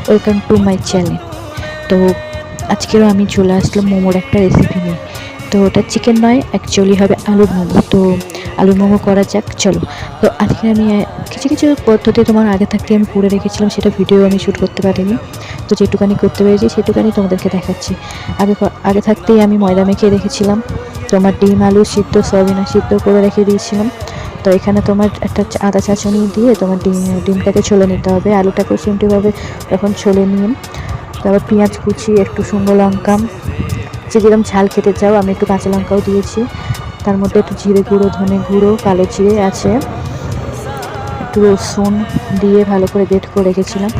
Welcome to my channel. তো আজকেও আমি চলে আসলাম মোমোর একটা রেসিপি নিয়ে। তো ওটা চিকেন নয়, অ্যাকচুয়ালি হবে আলুর মোমো। তো আলুর মোমো করা যাক, চলো। তো আজকে আমি কিছু কিছু পদ্ধতি তোমার আগে থাকতে আমি করে রেখেছিলাম, সেটা ভিডিও আমি শ্যুট করতে পারিনি। তো যেটুকানি করতে পেরেছি সেটুকানি তোমাদেরকে দেখাচ্ছি। আগে থাকতেই আমি ময়দা মেখে রেখেছিলাম, তোমার ডিম আলু সিদ্ধ সয়াবিন সিদ্ধ করে রেখে দিয়েছিলাম। তো এখানে তোমার একটা আদা চাচনি দিয়ে তোমার ডিমটাকে ছলে নিতে হবে, আলুটাকেও সেমটিভাবে তখন ছলে নিয়ে তারপর পেঁয়াজ কুচি, একটু শুকনো লঙ্কা, যে যেরকম ঝাল খেতে চাও, আমি একটু কাঁচা লঙ্কাও দিয়েছি। তার মধ্যে একটু জিরে গুঁড়ো, ধনে গুঁড়ো, কালো জিরে আছে, একটু রসুন দিয়ে ভালো করে গ্রেট করে রেখেছিলাম।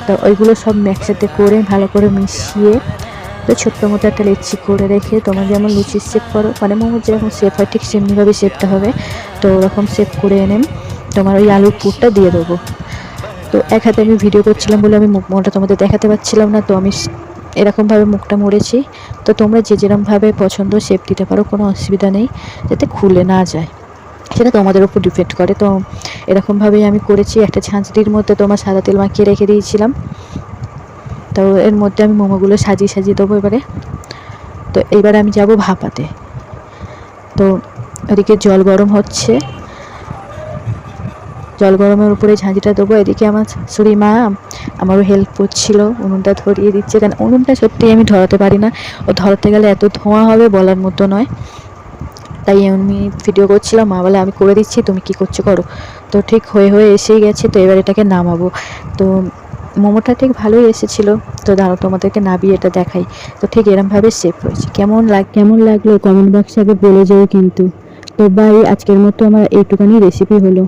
তো ওইগুলো সব একসাথে করে ভালো করে মিশিয়ে তো ছোট্ট মতো একটা লেচি করে রেখে তোমার যেমন লুচির শেপ করো, মানে মোমোর যেরকম শেপ হয় ঠিক সেমনিভাবে শেপটা হবে। তো ওরকম শেপ করে এনে তোমার ওই আলুর পুরটা দিয়ে দেবো। তো এক হাতে আমি ভিডিও করছিলাম বলে আমি মুখটা তোমাদের দেখাতে পারছিলাম না, তো আমি এরকমভাবে মুখটা মুড়েছি। তো তোমরা যে যেরকমভাবে পছন্দ শেপ দিতে পারো, কোনো অসুবিধা নেই, যাতে খুলে না যায়, সেটা তোমাদের উপর ডিপেন্ড করে। তো এরকমভাবেই আমি করেছি। একটা ছাঁচড়ির মধ্যে তোমার সাদা তেল মাখিয়ে রেখে দিয়েছিলাম। তো এর মধ্যে আমি মোমোগুলো সাজিয়ে সাজিয়ে দেবো এবারে। তো এইবারে আমি যাব ভাপাতে। তো এদিকে জল গরম হচ্ছে, জল গরমের উপরে ঝাঁঝিটা দেবো। এদিকে আমার শাশুড়ি মা আমারও হেল্প করছিল, উনুনটা ধরিয়ে দিচ্ছে, কারণ উনুনটা সত্যিই আমি ধরাতে পারি না, ও ধরাতে গেলে এত ধোঁয়া হবে বলার মতো নয়। তাই আমি ভিডিও করছিলাম, মা বলে আমি করে দিচ্ছি, তুমি কি করছো করো। তো ঠিক হয়ে হয়ে এসেই গেছে। তো এবার এটাকে নামাবো। তো মোমোটা ঠিক ভালোই এসেছিলো। তো দাঁড়াও তোমাদেরকে নাবিয়ে এটা দেখাই। তো ঠিক এরমভাবে শেপ হয়েছে। কেমন লাগলো কমেন্ট বক্সে আগে বলে যাও কিন্তু। তো বাই, আজকের মতো আমার এইটুখানি রেসিপি হলো।